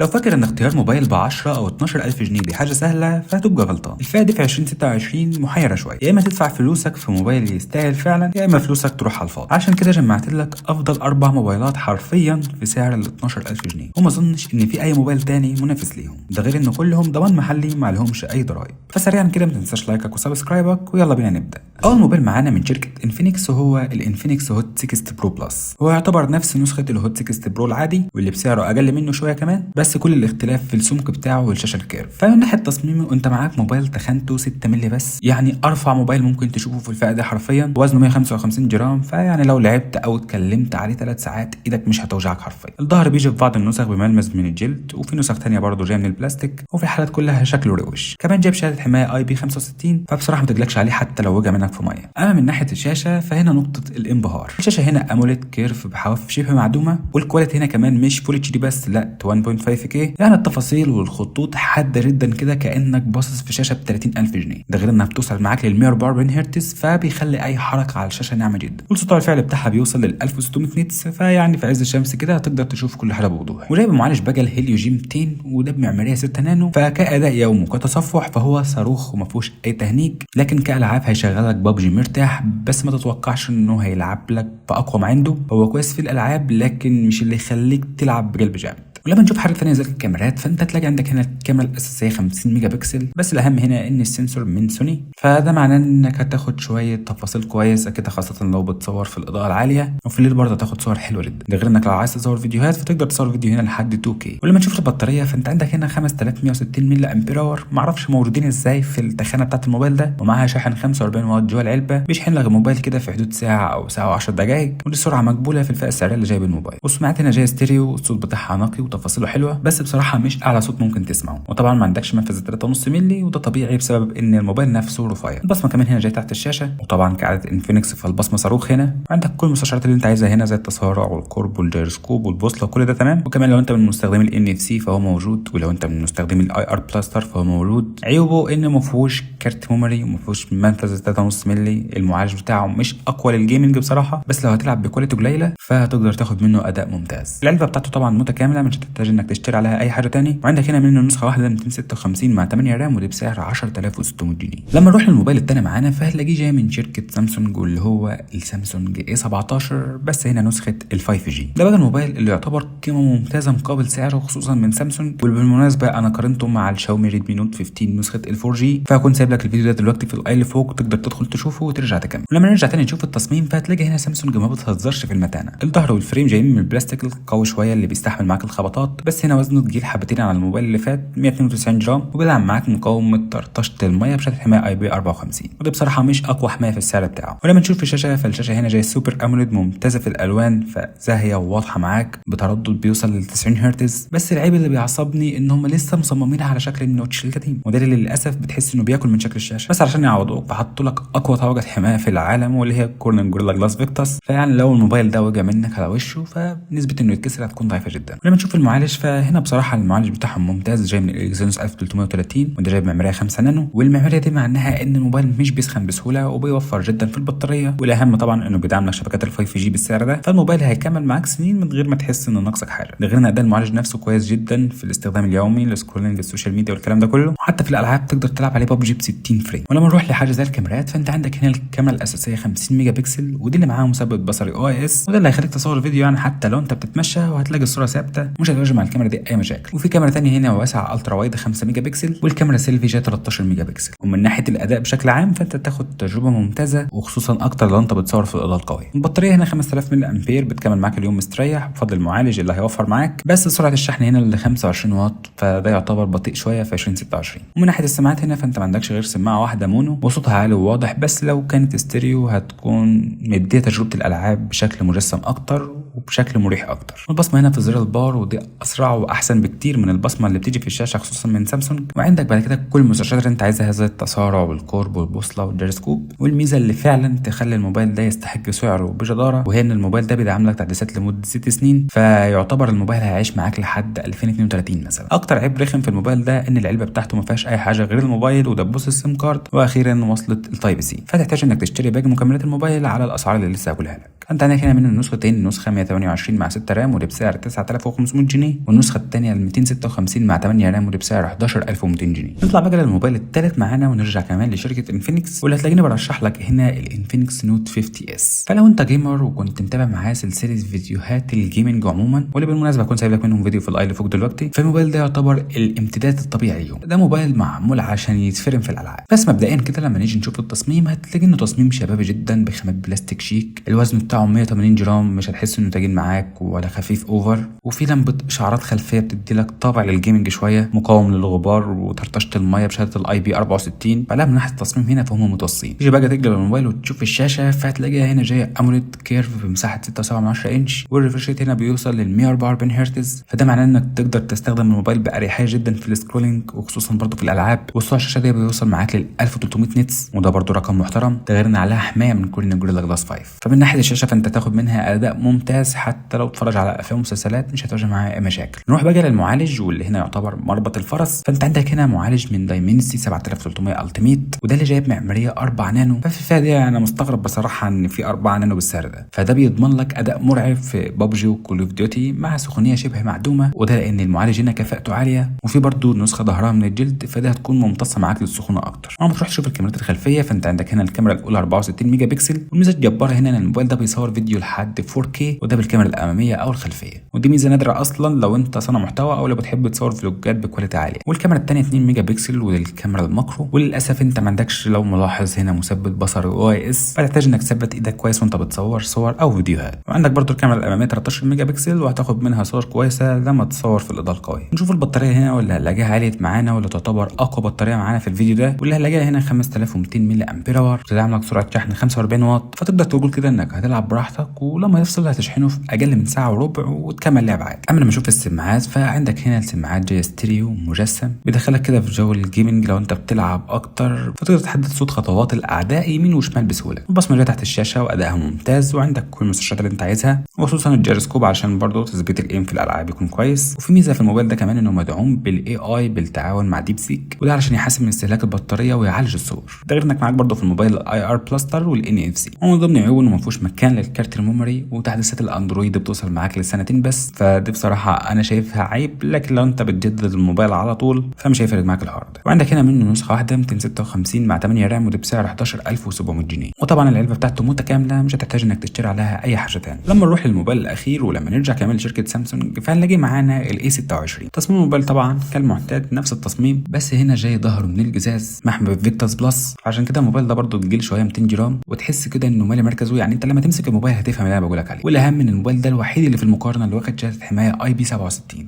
لو فاكر ان اختيار موبايل ب 10 او 12 الف جنيه دي حاجه سهله فهتبقى غلطان. الفئه دي في 2026 محيره شويه، يا اما تدفع فلوسك في موبايل يستاهل فعلا، يا اما فلوسك تروح على الفاضي. عشان كده جمعت لك افضل 4 موبايلات حرفيا في سعر ال 12 الف جنيه، وما اظنش ان في اي موبايل تاني منافس ليهم، ده غير ان كلهم ضمان محلي ما لهمش اي ضرايب. فسريعا كده ما تنساش لايكك وسبسكرايبك ويلا بينا نبدا. اول موبايل معانا من شركه انفينكس هو الانفينكس هوت 60 برو بلس. هو يعتبر نفس نسخه الهوت 60 برو العادي واللي بسعره اقل منه شويه كمان، بس كل الاختلاف في السمك بتاعه والشاشه الكيرف. فمن ناحيه تصميمه انت معاك موبايل تخنته 6 مللي بس، يعني ارفع موبايل ممكن تشوفه في الفئه دي حرفيا، وزنه 155 جرام، فيعني لو لعبت او اتكلمت عليه 3 ساعات ايدك مش هتوجعك حرفيا. الظهر بيجي في بعض النسخ بملمس من الجلد، وفي نسخ ثانيه برضه جايه من البلاستيك، وفي الحالات كلها شكله روش. كمان جايب شهاده حمايه اي بي 65، فبصراحه ما تقلقش عليه حتى لو وقع منك في ميه. اما من ناحيه الشاشه فهنا نقطه الانبهار، الشاشه هنا اموليد كيرف بحواف شبه معدومه، والكواليتي هنا كمان مش فول اتش دي بس، لا 1.5K، يعني التفاصيل والخطوط حاده جدا كده كانك باصص في شاشه ب 30000 جنيه. ده غير انها بتوصل معاك لل 144 هرتز، فبيخلي اي حركه على الشاشه ناعمه جدا، والسطوع الفعلي بتاعها بيوصل لل 1600 نيتس، فيعني في عز الشمس كده هتقدر تشوف كل حاجه بوضوح. وجايب معالج بقى الهيليو جي 200، وده بمعماريه 6 نانو، فكاداء يوم وكتصفح فهو صاروخ وما فيهوش اي تهنيج، لكن كالعاب هيشغلك ببجي مرتاح، بس ما تتوقعش انه هيلعب لك باقوى ما عنده. هو كويس في الالعاب لكن مش اللي يخليك تلعب بقلب جامد. ولما نشوف حاجه ثانيه زي الكاميرات، فانت تلاقي عندك هنا الكاميرا الاساسيه 50 ميجا بكسل، بس الاهم هنا ان السنسور من سوني، فده معناه انك هتاخد شويه تفاصيل كويسه كده، خاصه لو بتصور في الاضاءه العاليه، وفي الليل برضه هتاخد صور حلوه جدا. ده غير انك لو عايز تصور فيديوهات فتقدر تصور فيديو هنا لحد 2K. ولما نشوف البطاريه فانت عندك هنا 5160 ملي امبير اور، معرفش موجودين ازاي في التخانه بتاعه الموبايل ده، ومعاها شاحن 45 واط جوه العلبه، بيشحن لك الموبايل كده في حدود ساعه او ساعه و10 دقائق، ودي سرعه مقبوله في الفئه السعريه اللي جايب الموبايل. وسمعت هنا جاي ستيريو، الصوت بتاعها نقي وتفاصيله حلوه، بس بصراحه مش اعلى صوت ممكن تسمعه. وطبعا ما عندكش منفذ 3.5 مللي، وده طبيعي بسبب ان الموبايل نفسه رفيع. البصمه كمان هنا جايه تحت الشاشه، وطبعا كعاده انفينكس فالبصمه صاروخ. هنا عندك كل المستشعرات اللي انت عايزها هنا، زي التسارع والقرب والجيروسكوب والبوصله وكل ده تمام. وكمان لو انت من مستخدمي NFC فهو موجود، ولو انت من مستخدمي IR بلاستر فهو موجود. عيوبه ان ما فيهوش كارت ميموري وما فيهوش منفذ 3.5 مللي، المعالج بتاعه مش اقوى للجيمنج بصراحه، بس لو هتلعب بكواليتي قليله فهتقدر تاخد منه اداء ممتاز. العلبه بتاعته طبعا متكامله، مش هتحتاج انك تشتري عليها اي حاجه تاني، وعندك هنا منه نسخه واحده 256 مع 8 رام، ودي بسعر 10600 جنيه. لما نروح للموبايل الثاني معانا فهتلاقيه جاي من شركه سامسونج، واللي هو السامسونج A17، بس هنا نسخه ال 5G. ده بقى الموبايل اللي يعتبر قيمه ممتازه مقابل سعره، خصوصا من سامسونج. وبالمناسبه انا قارنته مع الشاومي ريدمي نوت 15 نسخه ال 4G، فهكون سايب لك الفيديو ده دلوقتي في الاي اللي فوق، تقدر تدخل تشوفه وترجع تكمل. ولما نرجع تاني نشوف التصميم فهتلاقي هنا سامسونج ما بتهزرش في المتانه. الظهر والفريم جايين من البلاستيك القوي شويه اللي بيستحمل معاك الخبطات، بس هنا وزنه تقيل حبتين على الموبايل اللي فات 192 جرام، وبيدعم معاك مقاومه طرطشه الميه بشهاده حمايه IP 54، ودي بصراحه مش اقوى حمايه في السعر بتاعه. ولما نشوف الشاشه فالشاشه هنا جاي سوبر اموليد ممتازه في الالوان، فزاهيه وواضحه معاك بتردد بيوصل ل 90 هرتز. بس العيب اللي بيعصبني ان هم لسه مصممينها على شكل النوتش القديم، وده اللي للاسف بتحس انه بياكل من شكل الشاشه، بس علشان يعوضوك فحطوا لك اقوى طبقه حمايه في العالم، واللي هي كورنينج جوريلا جلاس فيكتاس. فيعني لو الموبايل ده وقع منك على وشه فنسبه انه يتكسر هتكون ضعيفه جدا. ولما نشوف المعالج فهنا بصراحه المعالج بتاعهم ممتاز، جاي من الاكزينوس 1330، وده جايب معماريه 5 نانو. والمعماريه دي معناها ان الموبايل مش بيسخن بسهوله، وبيوفر جدا في البطاريه، والاهم طبعا انه بيدعم لك شبكات ال 5G بالسعر ده، فالموبايل هيكمل معاك سنين من غير ما تحس ان ناقصك حاجه. ده غير ان اداء المعالج نفسه كويس جدا في الاستخدام اليومي لسكرولينج السوشيال ميديا والكلام ده كله، وحتى في الالعاب تقدر تلعب عليه ببجي ب 60 فريم. ولما نروح لحاجه زي الكاميرات فانت عندك هنا الكاميرا الاساسيه 50 ميجا بكسل، ودي اللي معاها مثبت بصري OIS، وده اللي هيخليك تصور فيديو يعني حتى لو انت بتتمشى، وهتلاقي الصوره ثابته مش هتواجه مع الكاميرا دي اي مشاكل. وفي كاميرا ثانيه هنا واسعه الترا وايد 5 ميجا بكسل، والكاميرا سيلفي جايه 13 ميجا بكسل. ومن ناحيه الاداء بشكل عام فانت تاخد تجربه ممتازه، وخصوصا اكتر لو انت بتصور في الاضاءه القويه. البطاريه هنا 5000 ملي امبير بتكمل معاك اليوم مستريح بفضل المعالج اللي هيوفر معاك، بس سرعه الشحن هنا ل 25 واط، فده يعتبر بطيء شويه في 2026. ومن ناحيه السماعات هنا فانت ما عندكش غير سماعه واحده مونو، وصوتها عالي وواضح، بس لو كانت ستيريو هتكون مديه تجربه الالعاب بشكل مجسم اكتر وبشكل مريح اكتر. البصمه هنا في زر الباور، ودي اسرع واحسن بكتير من البصمه اللي بتيجي في الشاشه خصوصا من سامسونج. وعندك بعد كده كل المستشعرات اللي انت عايزها زي التسارع والقرب والبوصله والجيروسكوب. والميزه اللي فعلا تخلي الموبايل ده يستحق سعره بجداره وهي ان الموبايل ده بيدعم لك تحديثات لمده 6 سنين، فيعتبر الموبايل هيعيش معاك لحد 2032 مثلا. اكتر عيب رخم في الموبايل ده ان العلبه بتاعته ما فيهاش اي حاجه غير الموبايل ودبوس السيم كارد، واخيرا وصلت التايب سي، فتحتاج انك تشتري باقي مكملات الموبايل على الاسعار اللي لسه هقولها لك. فانت عندك هنا منه النسختين، نسخه 128 مع 6 رام ودي بسعر 9500 جنيه، والنسخه الثانيه ال 256 مع 8 رام ودي بسعر 11200 جنيه. نطلع بقى للموبايل الثالث معانا ونرجع كمان لشركه انفينكس، واللي هتلاقيني برشح لك هنا الانفينكس نوت 50 اس. فلو انت جيمر وكنت متابع معايا سلسله فيديوهات الجيمنج عموما، واللي بالمناسبه هكون سايب لك منهم فيديو في الاي اللي فوق دلوقتي، فالموبايل ده يعتبر الامتداد الطبيعي ليهم. ده موبايل معمول عشان يتفرم في الالعاب. بس مبدئيا كده لما نيجي نشوف التصميم هتلاقي انه تصميم شبابي جدا بخامات بلاستيك شيك، الوزن بتاعه 180 جرام، مش هتحس انه تقيل معاك ولا خفيف اوفر، وفي لمبه اشعارات خلفيه بتدي لك طابع للجيمنج شويه، مقاوم للغبار وطرطشه الميه بشهاده الاي بي 64. فلا من ناحيه التصميم هنا فهم متوسطين. تيجي بقى تقلب الموبايل وتشوف الشاشه فهتلاقيها هنا جايه اموليد كيرف بمساحه 6.7 انش، والريفرش ريت هنا بيوصل لل 144 هرتز، فده معناه انك تقدر تستخدم الموبايل باريحيه جدا في السكرولينج وخصوصا برضه في الالعاب. وسرعه الشاشه دي بيوصل معاك لل 1300 نتس، وده برضه رقم محترم، ده غير ان عليها حمايه من كل جوريلا جلاس 5. فمن ناحيه الشاشه فانت تاخد منها اداء ممتاز، حتى لو تتفرج على افلام ومسلسلات مش هتواجه معاها اي مشاكل. نروح بقى للمعالج واللي هنا يعتبر مربط الفرس. فانت عندك هنا معالج من دايمنسي 7300 التيميت، وده اللي جايب معماريه 4 نانو. ففي الفئه دي انا مستغرب بصراحه ان في 4 نانو بالسعر ده، فده بيضمن لك اداء مرعب في ببجي وكول اوف ديوتي مع سخونيه شبه معدومه، وده لان المعالج هنا كفاءته عاليه، وفي برضه نسخه ظهرها من الجلد فده هتكون ممتصه معاك للسخونه اكتر. اما تروح تشوف الكاميرات الخلفيه فانت عندك هنا الكاميرا الاولى 64 ميجا بكسل، والميزه الجباره هنا ان الموبايل ده بيصور فيديو لحد 4K، وده بالكاميرا الاماميه او الخلفيه، ودي ميزه نادره اصلا لو انت صانع محتوى او لو بتحب تصور فلوجات بكواليتي عاليه. والكاميرا الثانيه 2 ميجا بكسل ودي الكاميرا الماكرو، وللاسف انت ما عندكش لو ملاحظ هنا مثبت بصري OIS، فتحتاج انك تثبت ايدك كويس وانت بتصور صور او فيديوهات. وعندك برضو الكاميرا الاماميه 13 ميجا بكسل وهتاخد منها صور كويسه لما تصور في الاضاءه القويه. نشوف البطاريه هنا واللي هنلاقيها عاليه معانا واللي تعتبر اقوى بطاريه معانا في الفيديو ده، واللي هنلاقيها هنا 5200 ملي امبير اور، بتدعم لك سرعه شحن 45 واط، فتقدر تقول كده انك هتلعب براحتك، ولما يفصل هتشحنه في اقل من ساعه وربع وتكمل لعب عادي. اما لما نشوف السماعات فعندك هنا السماعات جايه ستيريو مجسم، بيدخلك كده في جو الجيمنج لو انت بتلعب اكتر، فتقدر تحدد صوت خطوات الاعداء يمين وشمال بسهوله. البصمه تحت الشاشه وادائها ممتاز، وعندك كل المستشعرات اللي انت عايزها، وخصوصا الجيروسكوب علشان برضه تثبيت الايم في الالعاب يكون كويس. وفي ميزه في الموبايل ده كمان انه مدعوم بالاي اي بالتعاون مع ديب سيك، وده علشان يحسن من استهلاك البطاريه ويعالج الصور. ده غير انك معاك برضه في الموبايل الاي ار بلاستر والان اف سي، ومن ضمن عيوبه انه ما فيهوش مكان للكارت الميموري، وتحديثات الاندرويد بتوصل معاك لسنتين بس، فدي بصراحه انا شايفها عيب، لكن لو انت بتجدد الموبايل على طول فمش هيفرق معاك الحوار ده. وعندك هنا منه نسخه واحده 256 مع 8 رام ودي بسعر 11700 جنيه، وطبعا العلبه بتاعته متكامله مش هتحتاج انك تشتري عليها اي حاجه ثانيه. لما نروح للموبايل الاخير ولما نرجع كمان لشركه سامسونج فهنلاقي معانا الاي 26. تصميم الموبايل طبعا كالمعتاد نفس التصميم، بس هنا جاي ظهره من الجزاز محمي بفيكتاس بلس، عشان كده الموبايل ده برضه تقيل شويه 200 جرام، وتحس كده انه مالي مركزه، يعني انت لما تمسك الموبايل هتفهم اللي انا بقول لك عليه. والاهم ان الموبايل ده الوحيد اللي في المقارنه اللي واخد شهاده حمايه اي بي 67،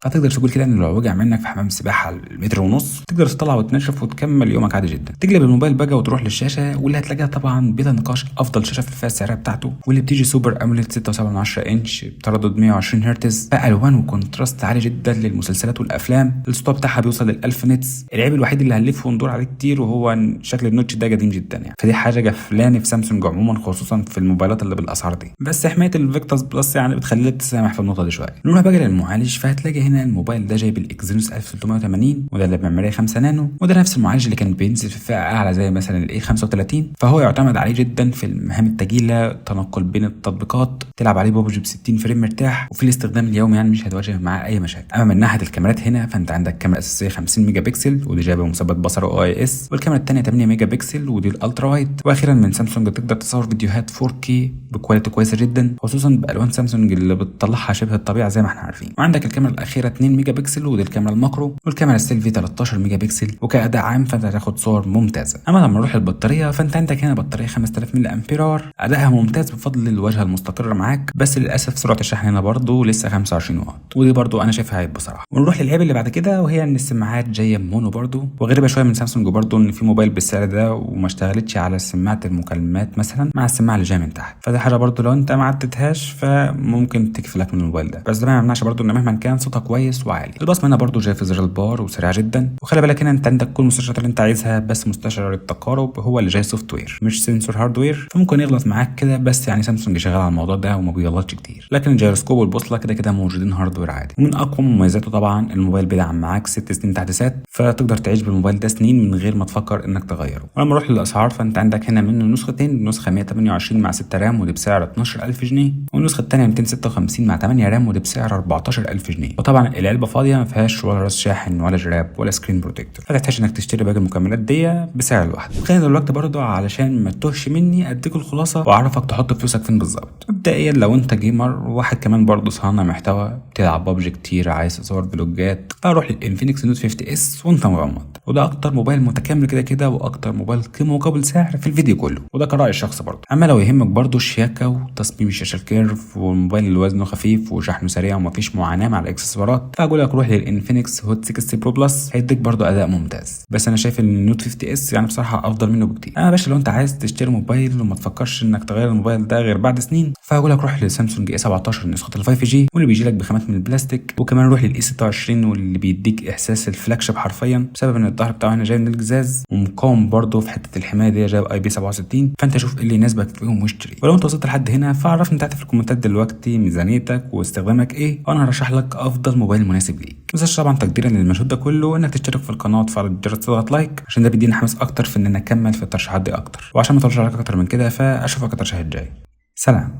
فتقدر تقول كده ان لو وقع منك في حمام سباحه المتر ونص تقدر تطلع وتنشف وتكمل يومك عادي جدا. تقلب الموبايل بقى وتروح للشاشه واللي هتلاقيها طبعا بلا نقاش افضل شاشه في الفئه السعريه بتاعته، واللي بتيجي سوبر اموليد 6.7 انش بتردد 120 هرتز، فالوان وكونتراست عالي جدا للمسلسلات والافلام. السطوع بتاعها بيوصل لل 1000 نتس. العيب الوحيد اللي هنلف وندور عليه كتير وهو ان شكل النوتش ده قديم جدا يعني، فدي حاجه جفلاني في سامسونج عموما خصوصا في الموبايلات اللي بالاسعار دي، بس حمايه الفيكتاس بلس يعني بتخليك تسامح في النقطه دي شويه. نروح بقى للمعالج فهتلاقي هنا الموبايل ده جاي بالاكزينوس 1380 وده اللي بمعماريه 5 نانو، وده نفس المعالج اللي كان بينزل في فئه اعلى زي مثلا الاي 35، فهو يعتمد عليه جدا في المهام الثقيله، تنقل بين التطبيقات، تلعب عليه ببجي ب 60 فريم مرتاح، وفي الاستخدام اليومي يعني مش هتواجه معاه اي مشاكل. اما من ناحيه الكاميرات هنا فانت عندك كاميرا اساسيه 50 ميجا بكسل ودي جايبه مثبت بصري OIS، والكاميرا الثانيه 8 ميجا بكسل ودي الالترا وايد. واخيرا من سامسونج تقدر تصور فيديوهات 4K بكواليتي كويسه جدا، خصوصا بالوان سامسونج اللي بتطلعها شبه الطبيعه زي ما احنا عارفين. وعندك الكاميرا الاخيره 2 ميجا بكسل ودي الكاميرا الماكرو، والكاميرا السيلفي 13 ميجا بكسل، وكاداء عام فانت هتاخد صور ممتازه. اما لما نروح للبطاريه فانت عندك هنا بطاريه 5000 ملي امبير اور، ادائها ممتاز بفضل الواجهه المستقره معاك، بس للاسف سرعه الشحن هنا برضه لسه 25 واط، ودي برضه انا شايفها عيب بصراحه. ونروح للعيب اللي بعد كده وهي ان السماعات جايه مونو برضه، وغريبه شويه من سامسونج برضه ان في موبايل بالسعر ده وما اشتغلتش على سماعه المكالمات مثلا مع السماعه اللي جايه من تحت، فدي حاجه برضه لو انت ما عدتهاش فممكن تكفلك من الموبايل ده، بس ده ما يمنعش برضه ان مهما كان صوتها كويس وعالي. البصمه هنا برضه جايه في زر البار وسريعه جدا، وخلي بالك هنا انت عندك كل المستشعرات اللي انت عايزها، بس مستشعر التقارب هو اللي جاي سوفت وير مش سنسور هاردوير، فممكن يغلط معاك كده، بس يعني سامسونج شغال على الموضوع ده وما بيغلطش كتير. لكن الجيروسكوب والبوصله كده كده موجودين هاردوير عادي. ومن اقوى مميزاته طبعا الموبايل بيدعم معاك 6 سنين تحديثات، فتقدر تعيش بالموبايل ده سنين من غير ما تفكر انك تغيره. ولما نروح للاسعار فانت عندك هنا منه نسختين، نسخه 128 مع 6 رام ودي بسعر بسعر 12000 جنيه، والنسخه الثانيه 256 مع 8 رام ودي بسعر 14000 جنيه. وطبعا العلبه فاضيه ما فيهاش ولا راس شاحن ولا جراب ولا سكرين بروتكتور، فتحتاج انك تشتري باقي المكملات دي بسعر الواحد. خلينا دلوقتي برضو علشان ما تتوهش مني اديك الخلاصه واعرفك تحط فلوسك فين بالظبط. مبدئيا لو انت جيمر وواحد كمان برضو صانع محتوى بتلعب ببجي كتير عايز تصور فلوجات، فروح للانفينكس نوت 50 اس وانت مغمض، وده اكتر موبايل متكامل كده كده واكتر موبايل قيمه مقابل سعر في الفيديو كله، وده كرأي الشخص برضو. اما لو يهمك برضو الشياكه وتصميم الشاشه الكيرف والموبايل اللي وزنه خفيف وشحنه سريع ومفيش معاناه مع الاكسسوارات، فاقول لك روح للانفينكس هوت 60 برو بلس، هيديك برضو اداء ممتاز. بس انا شايف ان النوت 50 اس يعني بصراحه افضل منه بكتير. انا باشا لو انت عايز تشتري موبايل وما تفكرش انك تغير الموبايل ده غير بعد سنين، فاقول لك روح لسامسونج اي 17 نسخه ال 5 جي واللي بيجي لك بخامات من البلاستيك، وكمان روح للاي 26 واللي بيديك احساس الفلاج شيب حرفيا بسبب ان الظهر بتاعه هنا جاي من الجزاز ومقاوم برضه في حته الحمايه دي جايب اي بي 67. فانت شوف ايه اللي يناسبك فيهم واشتري. ولو انت وصلت لحد هنا فعرفني تحت في الكومنتات دلوقتي ميزانيتك واستخدامك ايه، وانا هرشح لك افضل موبايل مناسب ليك. ما تنساش طبعا تقديرا للمجهود ده كله انك تشترك في القناه وتفعل الجرس تضغط لايك عشان ده بيدينا حماس اكتر في ان انا اكمل في الترشيحات دي اكتر. وعشان ما اطولش عليك اكتر من كده فاشوفك الترشيحات الجاي. سلام.